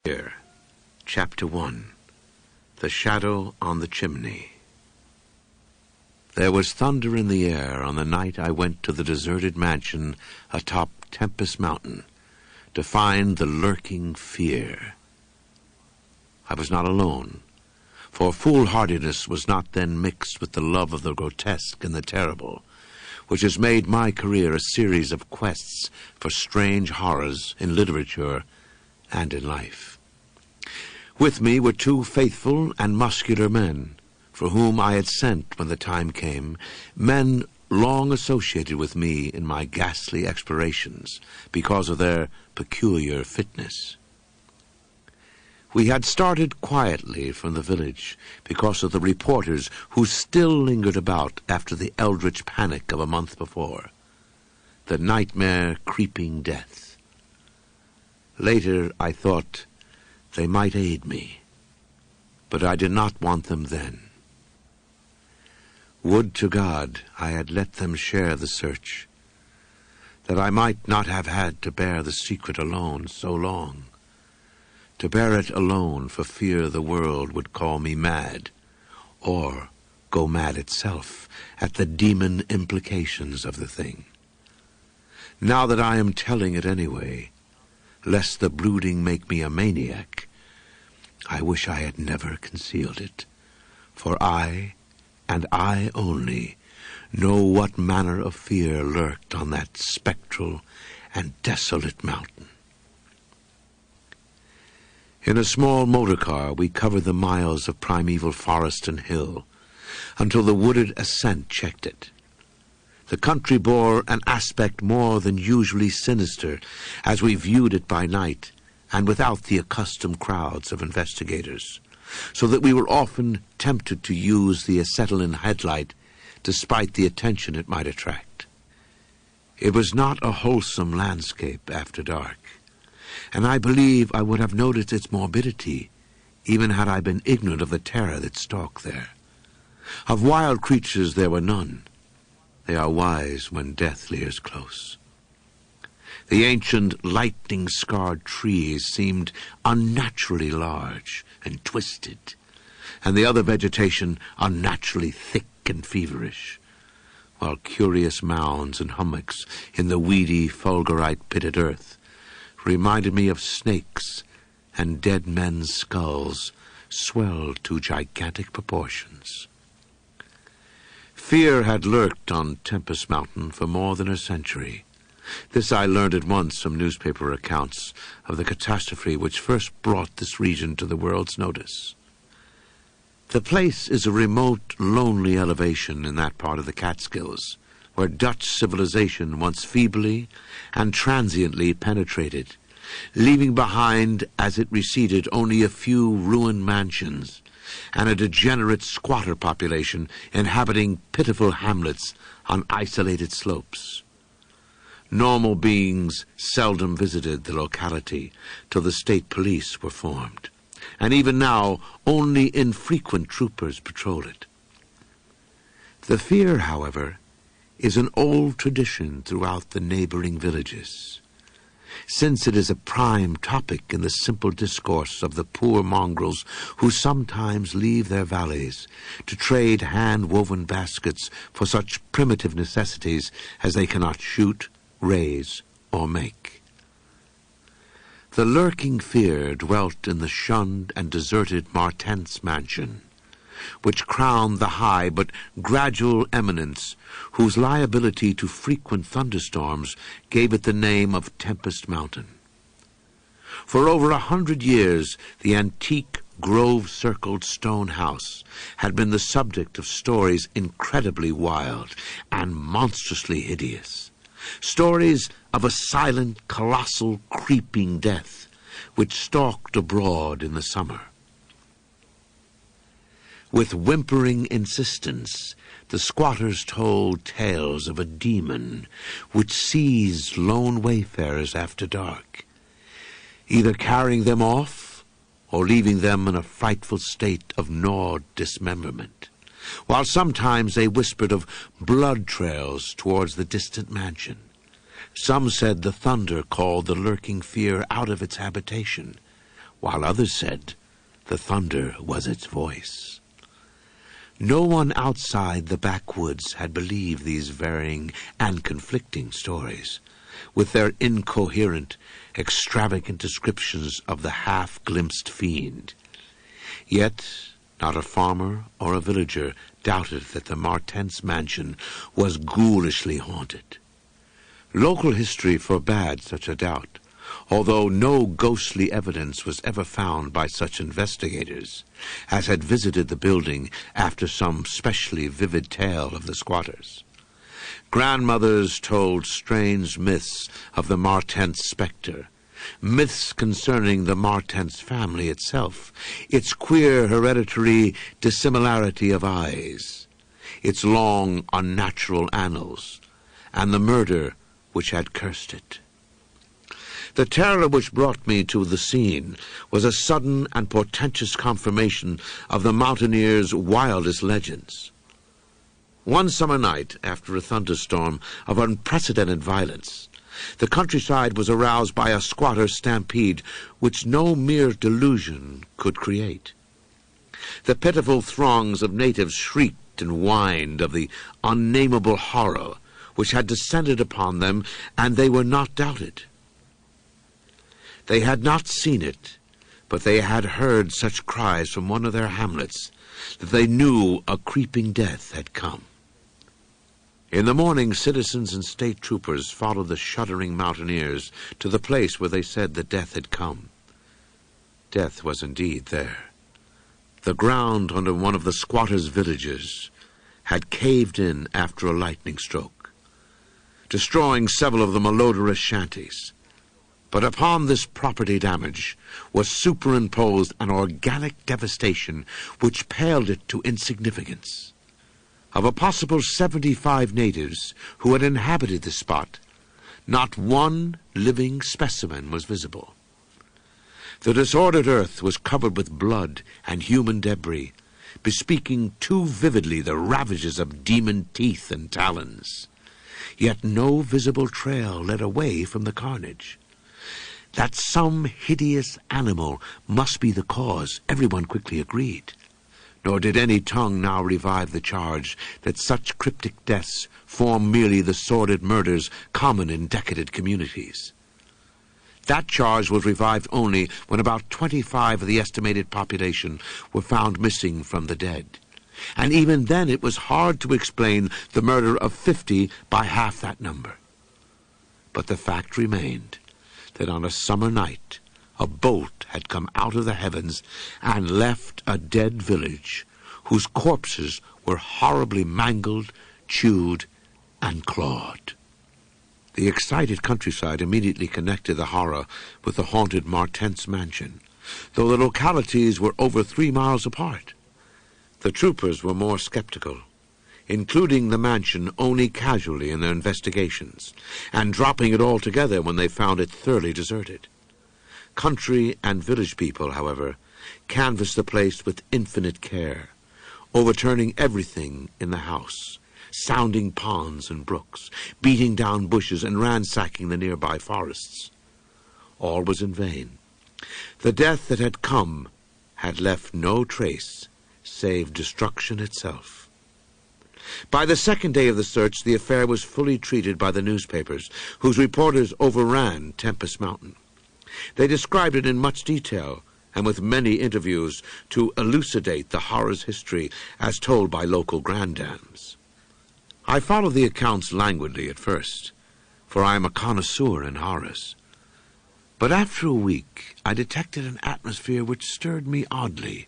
Here, Chapter 1. The Shadow on the Chimney. There was thunder in the air on the night I went to the deserted mansion atop Tempest Mountain to find the lurking fear. I was not alone, for foolhardiness was not then mixed with the love of the grotesque and the terrible, which has made my career a series of quests for strange horrors in literature and in life. With me were two faithful and muscular men, for whom I had sent when the time came, men long associated with me in my ghastly explorations because of their peculiar fitness. We had started quietly from the village because of the reporters who still lingered about after the eldritch panic of a month before, the nightmare creeping death. Later I thought they might aid me, but I did not want them then. Would to God I had let them share the search, that I might not have had to bear the secret alone so long, to bear it alone for fear the world would call me mad, or go mad itself at the demon implications of the thing. Now that I am telling it anyway, lest the brooding make me a maniac, I wish I had never concealed it, for I, and I only, know what manner of fear lurked on that spectral and desolate mountain. In a small motor car we covered the miles of primeval forest and hill, until the wooded ascent checked it. The country bore an aspect more than usually sinister as we viewed it by night, and without the accustomed crowds of investigators, so that we were often tempted to use the acetylene headlight despite the attention it might attract. It was not a wholesome landscape after dark, and I believe I would have noticed its morbidity even had I been ignorant of the terror that stalked there. Of wild creatures there were none. They are wise when death leers close. The ancient lightning-scarred trees seemed unnaturally large and twisted, and the other vegetation unnaturally thick and feverish, while curious mounds and hummocks in the weedy fulgurite-pitted earth reminded me of snakes, and dead men's skulls swelled to gigantic proportions. Fear had lurked on Tempest Mountain for more than a century. This I learned at once from newspaper accounts of the catastrophe which first brought this region to the world's notice. The place is a remote, lonely elevation in that part of the Catskills, where Dutch civilization once feebly and transiently penetrated, leaving behind as it receded only a few ruined mansions and a degenerate squatter population inhabiting pitiful hamlets on isolated slopes. Normal beings seldom visited the locality till the state police were formed, and even now only infrequent troopers patrol it. The fear, however, is an old tradition throughout the neighboring villages, since it is a prime topic in the simple discourse of the poor mongrels who sometimes leave their valleys to trade hand-woven baskets for such primitive necessities as they cannot shoot, raise, or make. The lurking fear dwelt in the shunned and deserted Martens mansion, which crowned the high but gradual eminence whose liability to frequent thunderstorms gave it the name of Tempest Mountain. For over 100 years, the antique grove-circled stone house had been the subject of stories incredibly wild and monstrously hideous. Stories of a silent, colossal, creeping death which stalked abroad in the summer. With whimpering insistence, the squatters told tales of a demon which seized lone wayfarers after dark, either carrying them off or leaving them in a frightful state of gnawed dismemberment, while sometimes they whispered of blood trails towards the distant mansion. Some said the thunder called the lurking fear out of its habitation, while others said the thunder was its voice. No one outside the backwoods had believed these varying and conflicting stories, with their incoherent, extravagant descriptions of the half-glimpsed fiend. Yet not a farmer or a villager doubted that the Martens mansion was ghoulishly haunted. Local history forbade such a doubt, although no ghostly evidence was ever found by such investigators as had visited the building after some specially vivid tale of the squatters. Grandmothers told strange myths of the Martens spectre, myths concerning the Martens family itself, its queer hereditary dissimilarity of eyes, its long unnatural annals, and the murder which had cursed it. The terror which brought me to the scene was a sudden and portentous confirmation of the mountaineers' wildest legends. One summer night, after a thunderstorm of unprecedented violence, the countryside was aroused by a squatter stampede which no mere delusion could create. The pitiful throngs of natives shrieked and whined of the unnameable horror which had descended upon them, and they were not doubted. They had not seen it, but they had heard such cries from one of their hamlets that they knew a creeping death had come. In the morning, citizens and state troopers followed the shuddering mountaineers to the place where they said the death had come. Death was indeed there. The ground under one of the squatters' villages had caved in after a lightning stroke, destroying several of the malodorous shanties. But upon this property damage was superimposed an organic devastation which paled it to insignificance. Of a possible 75 natives who had inhabited the spot, not one living specimen was visible. The disordered earth was covered with blood and human debris, bespeaking too vividly the ravages of demon teeth and talons. Yet no visible trail led away from the carnage. That some hideous animal must be the cause, everyone quickly agreed. Nor did any tongue now revive the charge that such cryptic deaths form merely the sordid murders common in decadent communities. That charge was revived only when about 25 of the estimated population were found missing from the dead. And even then it was hard to explain the murder of 50 by half that number. But the fact remained that on a summer night a bolt had come out of the heavens and left a dead village whose corpses were horribly mangled, chewed, and clawed. The excited countryside immediately connected the horror with the haunted Martens mansion, though the localities were over 3 miles apart. The troopers were more skeptical, including the mansion only casually in their investigations, and dropping it altogether when they found it thoroughly deserted. Country and village people, however, canvassed the place with infinite care, overturning everything in the house, sounding ponds and brooks, beating down bushes and ransacking the nearby forests. All was in vain. The death that had come had left no trace save destruction itself. By the second day of the search, the affair was fully treated by the newspapers, whose reporters overran Tempest Mountain. They described it in much detail, and with many interviews to elucidate the horror's history as told by local granddames. I followed the accounts languidly at first, for I am a connoisseur in horrors. But after a week, I detected an atmosphere which stirred me oddly,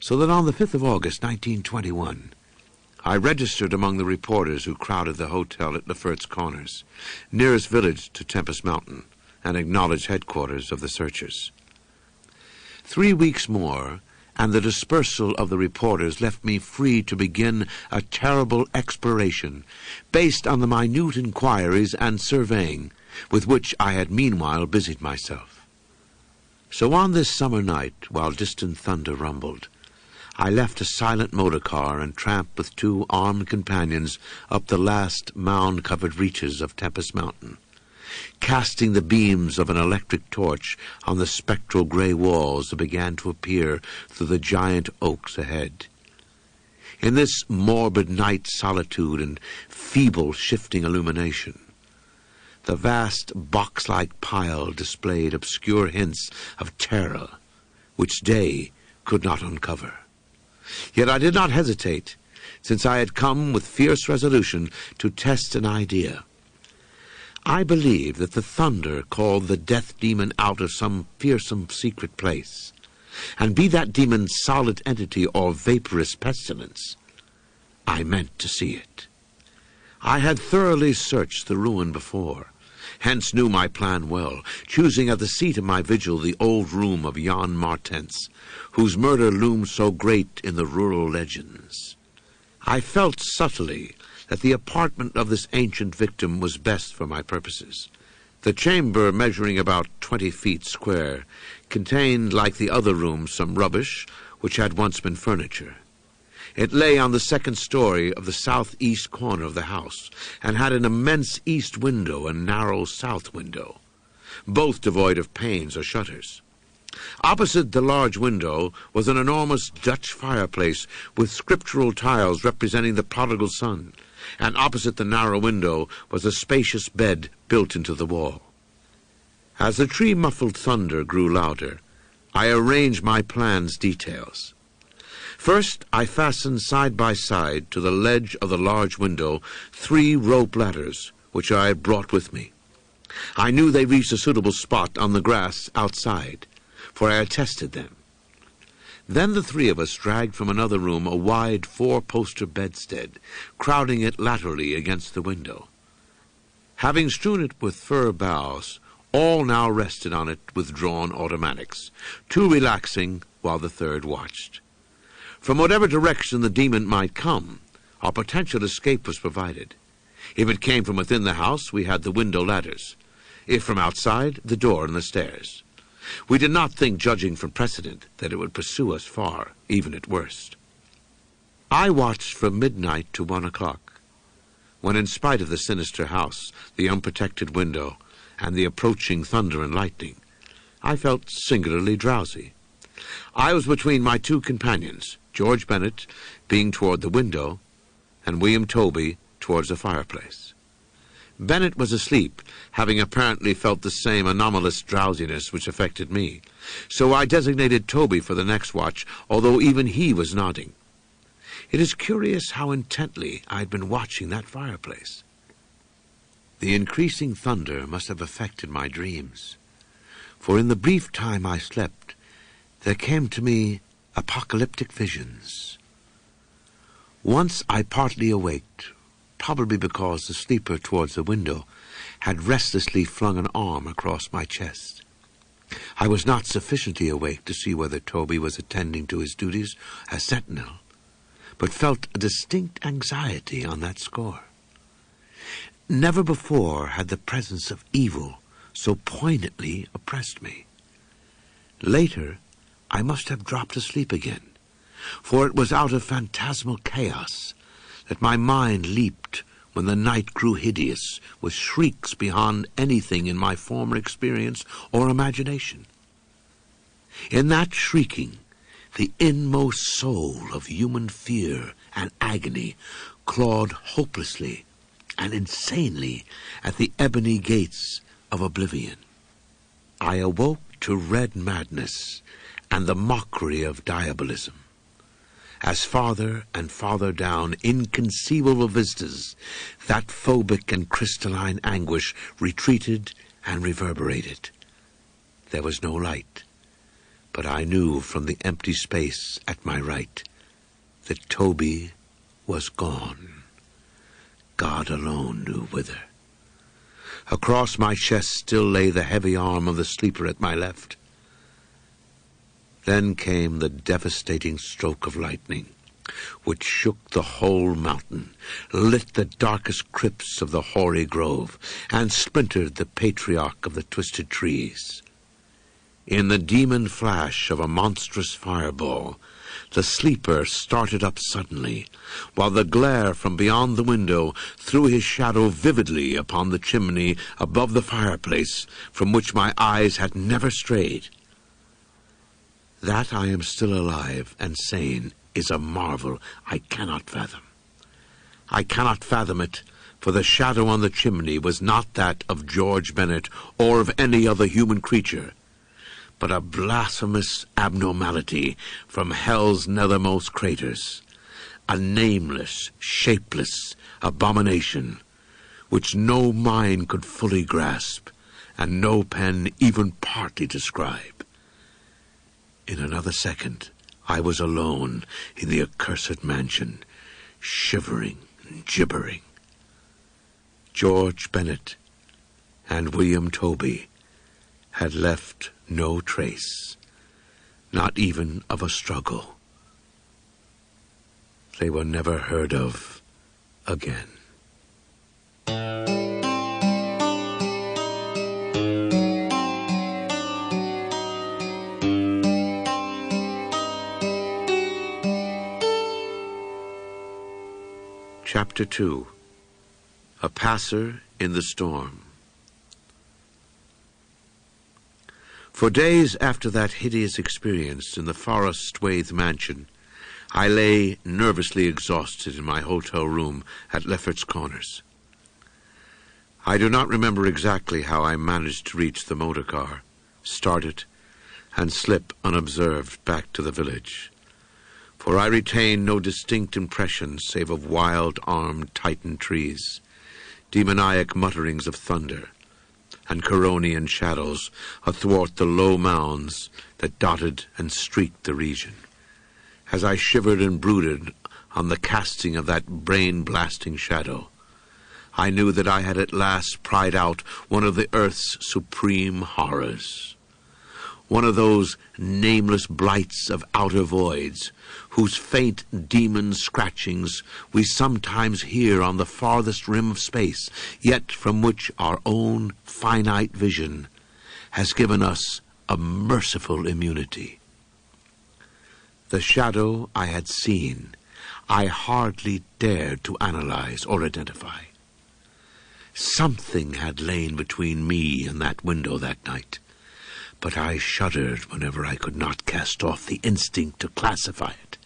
so that on the 5th of August, 1921, I registered among the reporters who crowded the hotel at Lefert's Corners, nearest village to Tempest Mountain, and acknowledged headquarters of the searchers. 3 weeks more, and the dispersal of the reporters left me free to begin a terrible exploration based on the minute inquiries and surveying with which I had meanwhile busied myself. So on this summer night, while distant thunder rumbled, I left a silent motor car and tramped with 2 armed companions up the last mound-covered reaches of Tempest Mountain, casting the beams of an electric torch on the spectral gray walls that began to appear through the giant oaks ahead. In this morbid night solitude and feeble shifting illumination, the vast box-like pile displayed obscure hints of terror which day could not uncover. Yet I did not hesitate, since I had come with fierce resolution to test an idea. I believed that the thunder called the death demon out of some fearsome secret place, and be that demon solid entity or vaporous pestilence, I meant to see it. I had thoroughly searched the ruin before, hence knew my plan well, choosing at the seat of my vigil the old room of Jan Martens, whose murder loomed so great in the rural legends. I felt subtly that the apartment of this ancient victim was best for my purposes. The chamber, measuring about 20 feet square, contained, like the other rooms, some rubbish which had once been furniture. It lay on the second story of the southeast corner of the house, and had an immense east window and narrow south window, both devoid of panes or shutters. Opposite the large window was an enormous Dutch fireplace with scriptural tiles representing the prodigal son, and opposite the narrow window was a spacious bed built into the wall. As the tree-muffled thunder grew louder, I arranged my plan's details. First, I fastened side by side to the ledge of the large window 3 rope ladders, which I had brought with me. I knew they reached a suitable spot on the grass outside, for I had tested them. Then the 3 of us dragged from another room a wide 4-poster bedstead, crowding it laterally against the window. Having strewn it with fir boughs, all now rested on it with drawn automatics, 2 relaxing while the 3rd watched. From whatever direction the demon might come, our potential escape was provided. If it came from within the house, we had the window ladders. If from outside, the door and the stairs. We did not think, judging from precedent, that it would pursue us far, even at worst. I watched from midnight to 1 o'clock, when in spite of the sinister house, the unprotected window, and the approaching thunder and lightning, I felt singularly drowsy. I was between my 2 companions, George Bennett being toward the window, and William Toby towards the fireplace. Bennett was asleep, having apparently felt the same anomalous drowsiness which affected me, so I designated Toby for the next watch, although even he was nodding. It is curious how intently I had been watching that fireplace. The increasing thunder must have affected my dreams, for in the brief time I slept, there came to me apocalyptic visions. Once I partly awaked, probably because the sleeper towards the window had restlessly flung an arm across my chest. I was not sufficiently awake to see whether Toby was attending to his duties as sentinel, but felt a distinct anxiety on that score. Never before had the presence of evil so poignantly oppressed me. Later, I must have dropped asleep again, for it was out of phantasmal chaos that my mind leaped when the night grew hideous with shrieks beyond anything in my former experience or imagination. In that shrieking, the inmost soul of human fear and agony clawed hopelessly and insanely at the ebony gates of oblivion. I awoke to red madness and the mockery of diabolism. As farther and farther down inconceivable vistas, that phobic and crystalline anguish retreated and reverberated. There was no light, but I knew from the empty space at my right that Toby was gone. God alone knew whither. Across my chest still lay the heavy arm of the sleeper at my left. Then came the devastating stroke of lightning, which shook the whole mountain, lit the darkest crypts of the hoary grove, and splintered the patriarch of the twisted trees. In the demon flash of a monstrous fireball, The sleeper started up suddenly, while the glare from beyond the window threw his shadow vividly upon the chimney above the fireplace, from which my eyes had never strayed. That I am still alive and sane is a marvel I cannot fathom. I cannot fathom it, for the shadow on the chimney was not that of George Bennet or of any other human creature, but a blasphemous abnormality from hell's nethermost craters, a nameless, shapeless abomination, which no mind could fully grasp, and no pen even partly describe. In another second, I was alone in the accursed mansion, shivering and gibbering. George Bennet and William Toby had left no trace, not even of a struggle. They were never heard of again. Chapter 2. A Passer in the Storm. For days after that hideous experience in the forest-swathed mansion, I lay nervously exhausted in my hotel room at Lefferts Corners. I do not remember exactly how I managed to reach the motor car, start it, and slip unobserved back to the village, for I retained no distinct impression save of wild-armed Titan trees, demoniac mutterings of thunder, and Curonian shadows athwart the low mounds that dotted and streaked the region. As I shivered and brooded on the casting of that brain-blasting shadow, I knew that I had at last pried out one of the earth's supreme horrors, one of those nameless blights of outer voids, whose faint demon scratchings we sometimes hear on the farthest rim of space, yet from which our own finite vision has given us a merciful immunity. The shadow I had seen, I hardly dared to analyze or identify. Something had lain between me and that window that night, but I shuddered whenever I could not cast off the instinct to classify it.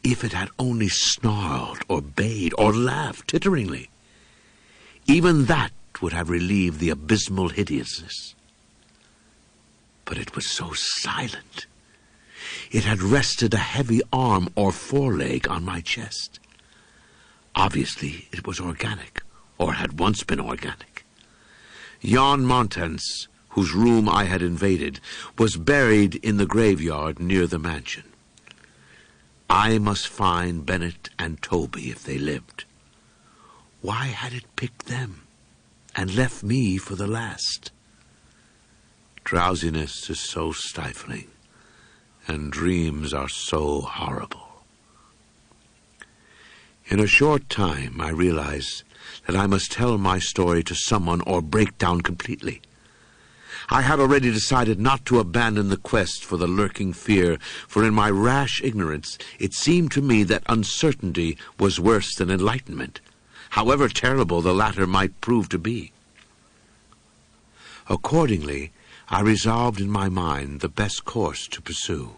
If it had only snarled or bayed or laughed titteringly, even that would have relieved the abysmal hideousness. But it was so silent. It had rested a heavy arm or foreleg on my chest. Obviously, it was organic, or had once been organic. Jan Montans, whose room I had invaded, was buried in the graveyard near the mansion. I must find Bennet and Toby if they lived. Why had it picked them and left me for the last? Drowsiness is so stifling, and dreams are so horrible. In a short time, I realized that I must tell my story to someone or break down completely. I had already decided not to abandon the quest for the lurking fear, for in my rash ignorance it seemed to me that uncertainty was worse than enlightenment, however terrible the latter might prove to be. Accordingly, I resolved in my mind the best course to pursue,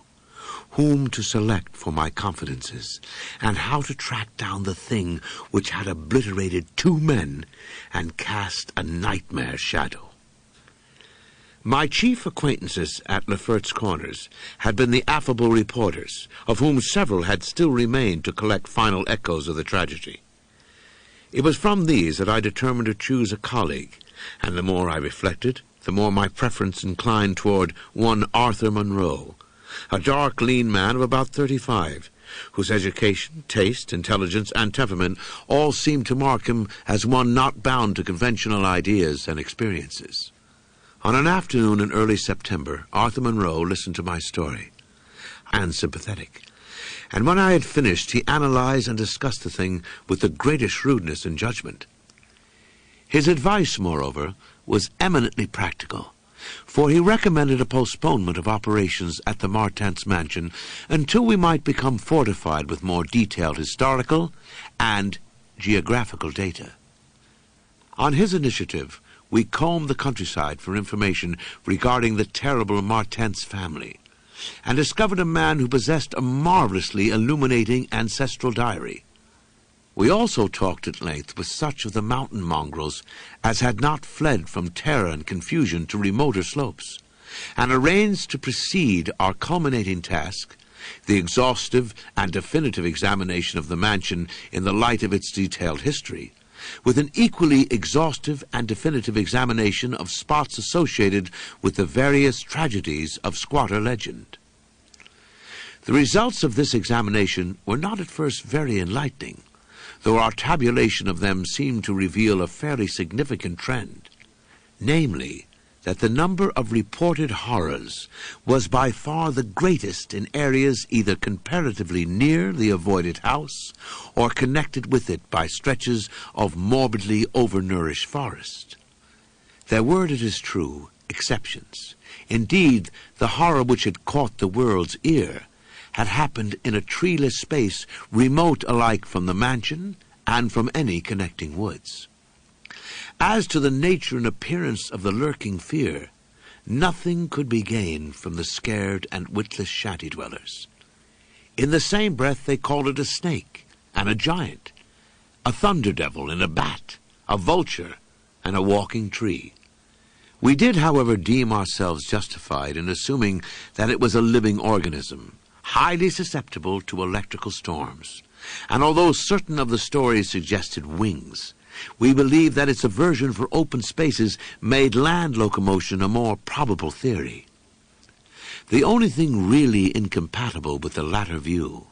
whom to select for my confidences, and how to track down the thing which had obliterated 2 men and cast a nightmare shadow. My chief acquaintances at Lefferts Corners had been the affable reporters, of whom several had still remained to collect final echoes of the tragedy. It was from these that I determined to choose a colleague, and the more I reflected, the more my preference inclined toward one Arthur Monroe, a dark, lean man of about 35, whose education, taste, intelligence, and temperament all seemed to mark him as one not bound to conventional ideas and experiences. On an afternoon in early September, Arthur Monroe listened to my story, and sympathetic, and when I had finished, he analyzed and discussed the thing with the greatest shrewdness and judgment. His advice, moreover, was eminently practical, for he recommended a postponement of operations at the Martens mansion until we might become fortified with more detailed historical and geographical data. On his initiative, we combed the countryside for information regarding the terrible Martens family, and discovered a man who possessed a marvelously illuminating ancestral diary. We also talked at length with such of the mountain mongrels as had not fled from terror and confusion to remoter slopes, and arranged to precede our culminating task, the exhaustive and definitive examination of the mansion in the light of its detailed history, with an equally exhaustive and definitive examination of spots associated with the various tragedies of squatter legend. The results of this examination were not at first very enlightening, though our tabulation of them seemed to reveal a fairly significant trend, namely, that the number of reported horrors was by far the greatest in areas either comparatively near the avoided house or connected with it by stretches of morbidly overnourished forest. There were, it is true, exceptions. Indeed, the horror which had caught the world's ear had happened in a treeless space remote alike from the mansion and from any connecting woods. As to the nature and appearance of the lurking fear, nothing could be gained from the scared and witless shanty-dwellers. In the same breath they called it a snake and a giant, a thunder-devil and a bat, a vulture and a walking tree. We did, however, deem ourselves justified in assuming that it was a living organism, highly susceptible to electrical storms, and although certain of the stories suggested wings, we believe that its aversion for open spaces made land locomotion a more probable theory. The only thing really incompatible with the latter view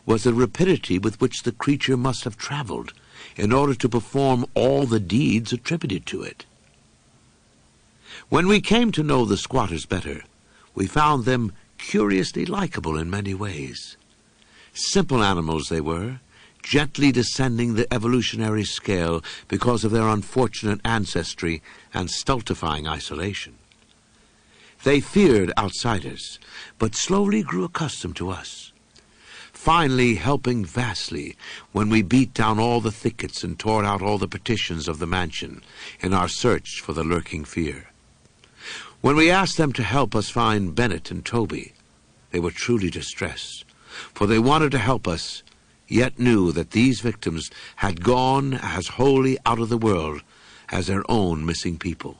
was the rapidity with which the creature must have traveled in order to perform all the deeds attributed to it. When we came to know the squatters better, we found them curiously likable in many ways. Simple animals they were, gently descending the evolutionary scale because of their unfortunate ancestry and stultifying isolation. They feared outsiders, but slowly grew accustomed to us, finally helping vastly when we beat down all the thickets and tore out all the partitions of the mansion in our search for the lurking fear. When we asked them to help us find Bennett and Toby, they were truly distressed, for they wanted to help us, yet knew that these victims had gone as wholly out of the world as their own missing people,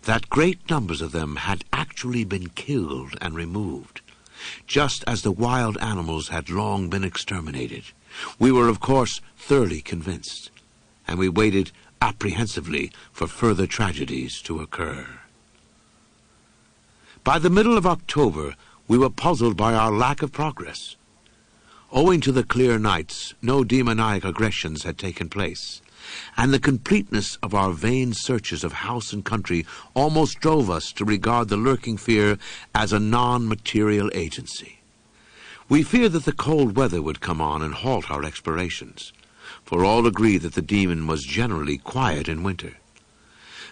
that great numbers of them had actually been killed and removed, just as the wild animals had long been exterminated. We were, of course, thoroughly convinced, and we waited apprehensively for further tragedies to occur. By the middle of October, we were puzzled by our lack of progress. Owing to the clear nights, no demoniac aggressions had taken place, and the completeness of our vain searches of house and country almost drove us to regard the lurking fear as a non-material agency. We feared that the cold weather would come on and halt our explorations, for all agreed that the demon was generally quiet in winter.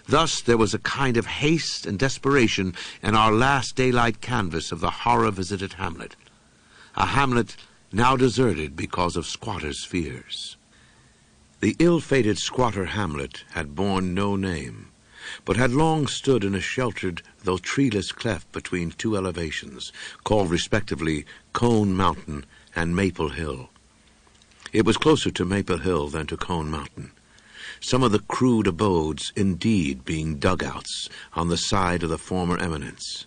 Thus there was a kind of haste and desperation in our last daylight canvass of the horror-visited hamlet, a hamlet now deserted because of squatters' fears. The ill-fated squatter hamlet had borne no name, but had long stood in a sheltered, though treeless cleft between two elevations, called respectively Cone Mountain and Maple Hill. It was closer to Maple Hill than to Cone Mountain, some of the crude abodes indeed being dugouts on the side of the former eminence.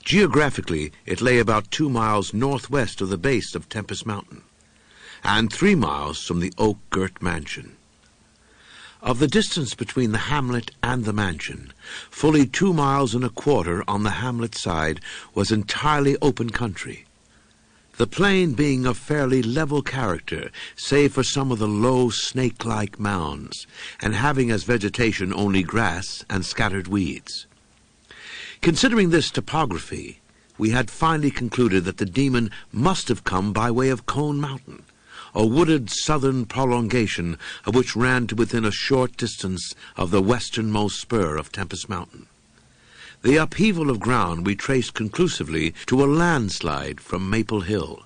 Geographically, it lay about 2 miles northwest of the base of Tempest Mountain, and 3 miles from the oak-girt mansion. Of the distance between the hamlet and the mansion, fully 2 miles and a quarter on the hamlet side was entirely open country, the plain being of fairly level character, save for some of the low snake-like mounds, and having as vegetation only grass and scattered weeds. Considering this topography, we had finally concluded that the demon must have come by way of Cone Mountain, a wooded southern prolongation of which ran to within a short distance of the westernmost spur of Tempest Mountain. The upheaval of ground we traced conclusively to a landslide from Maple Hill,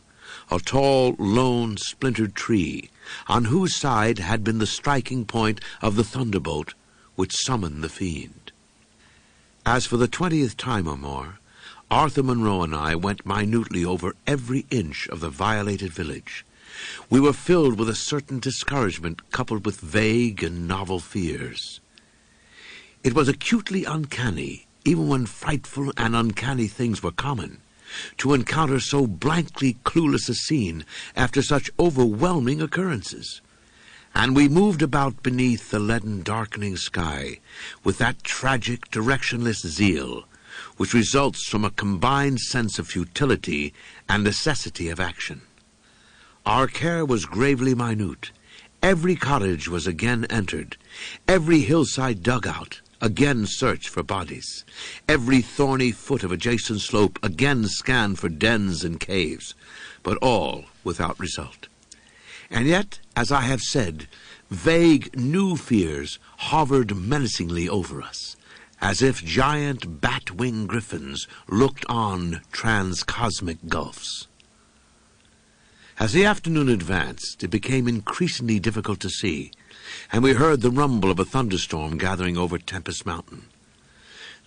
a tall, lone, splintered tree, on whose side had been the striking point of the thunderbolt which summoned the fiend. As for the 20th time or more, Arthur Monroe and I went minutely over every inch of the violated village. We were filled with a certain discouragement coupled with vague and novel fears. It was acutely uncanny, even when frightful and uncanny things were common, to encounter so blankly clueless a scene after such overwhelming occurrences. And we moved about beneath the leaden darkening sky with that tragic, directionless zeal which results from a combined sense of futility and necessity of action. Our care was gravely minute. Every cottage was again entered, every hillside dug out, again searched for bodies, every thorny foot of adjacent slope again scanned for dens and caves, but all without result. And yet, as I have said, vague new fears hovered menacingly over us, as if giant bat-winged griffins looked on transcosmic gulfs. As the afternoon advanced, it became increasingly difficult to see, and we heard the rumble of a thunderstorm gathering over Tempest Mountain.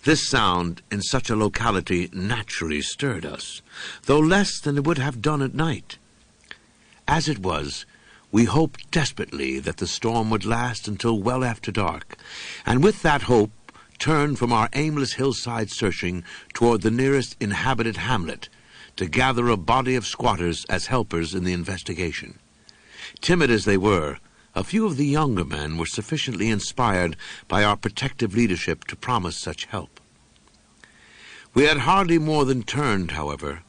This sound in such a locality naturally stirred us, though less than it would have done at night. As it was, we hoped desperately that the storm would last until well after dark, and with that hope turned from our aimless hillside searching toward the nearest inhabited hamlet to gather a body of squatters as helpers in the investigation. Timid as they were, a few of the younger men were sufficiently inspired by our protective leadership to promise such help. We had hardly more than turned, however,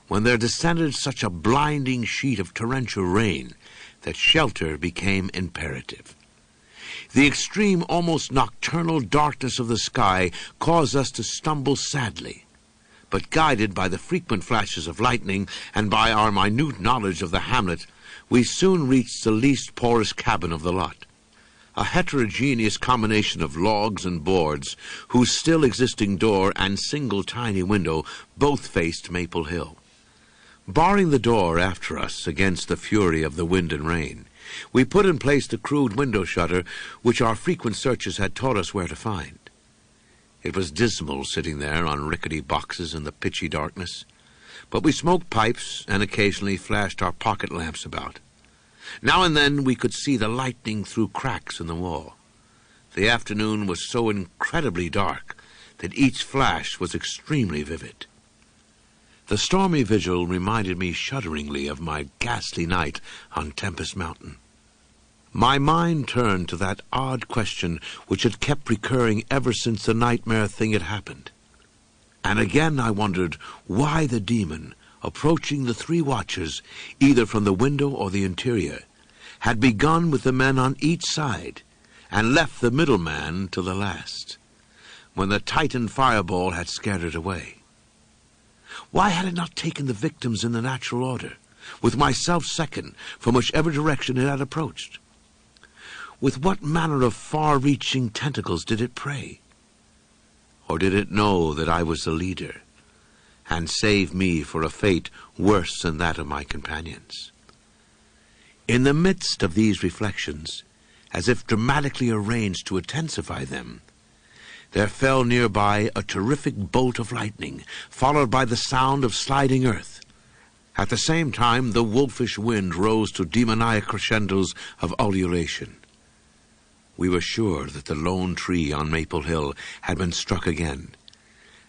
when there descended such a blinding sheet of torrential rain that shelter became imperative. The extreme, almost nocturnal darkness of the sky caused us to stumble sadly, but guided by the frequent flashes of lightning and by our minute knowledge of the hamlet, we soon reached the least porous cabin of the lot, a heterogeneous combination of logs and boards, whose still existing door and single tiny window both faced Maple Hill. Barring the door after us against the fury of the wind and rain, we put in place the crude window shutter which our frequent searches had taught us where to find. It was dismal sitting there on rickety boxes in the pitchy darkness, but we smoked pipes and occasionally flashed our pocket lamps about. Now and then we could see the lightning through cracks in the wall. The afternoon was so incredibly dark that each flash was extremely vivid. The stormy vigil reminded me shudderingly of my ghastly night on Tempest Mountain. My mind turned to that odd question which had kept recurring ever since the nightmare thing had happened. And again I wondered why the demon, approaching the three watchers, either from the window or the interior, had begun with the men on each side and left the middleman till the last, when the Titan fireball had scared it away. Why had it not taken the victims in the natural order, with myself second, from whichever direction it had approached? With what manner of far-reaching tentacles did it prey? Or did it know that I was the leader, and save me for a fate worse than that of my companions? In the midst of these reflections, as if dramatically arranged to intensify them, there fell nearby a terrific bolt of lightning, followed by the sound of sliding earth. At the same time, the wolfish wind rose to demoniac crescendos of ululation. We were sure that the lone tree on Maple Hill had been struck again,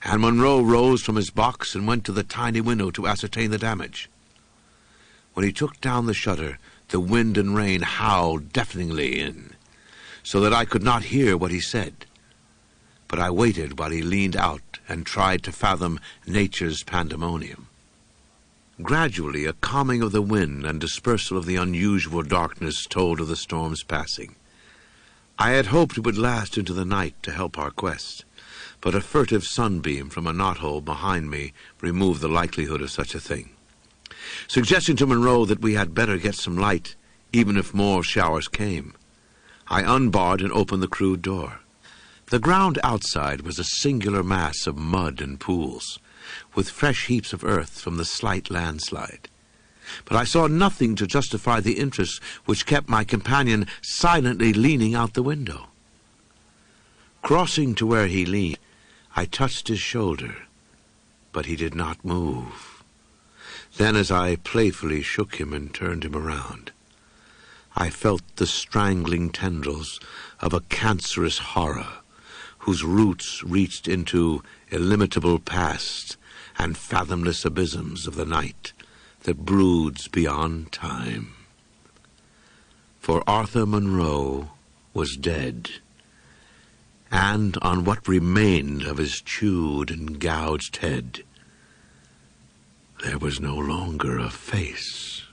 and Monroe rose from his box and went to the tiny window to ascertain the damage. When he took down the shutter, the wind and rain howled deafeningly in, so that I could not hear what he said. But I waited while he leaned out and tried to fathom nature's pandemonium. Gradually, a calming of the wind and dispersal of the unusual darkness told of the storm's passing. I had hoped it would last into the night to help our quest, but a furtive sunbeam from a knothole behind me removed the likelihood of such a thing. Suggesting to Monroe that we had better get some light, even if more showers came, I unbarred and opened the crude door. The ground outside was a singular mass of mud and pools, with fresh heaps of earth from the slight landslide. But I saw nothing to justify the interest which kept my companion silently leaning out the window. Crossing to where he leaned, I touched his shoulder, but he did not move. Then, as I playfully shook him and turned him around, I felt the strangling tendrils of a cancerous horror whose roots reached into illimitable past and fathomless abysms of the night that broods beyond time. For Arthur Monroe was dead, and on what remained of his chewed and gouged head, there was no longer a face.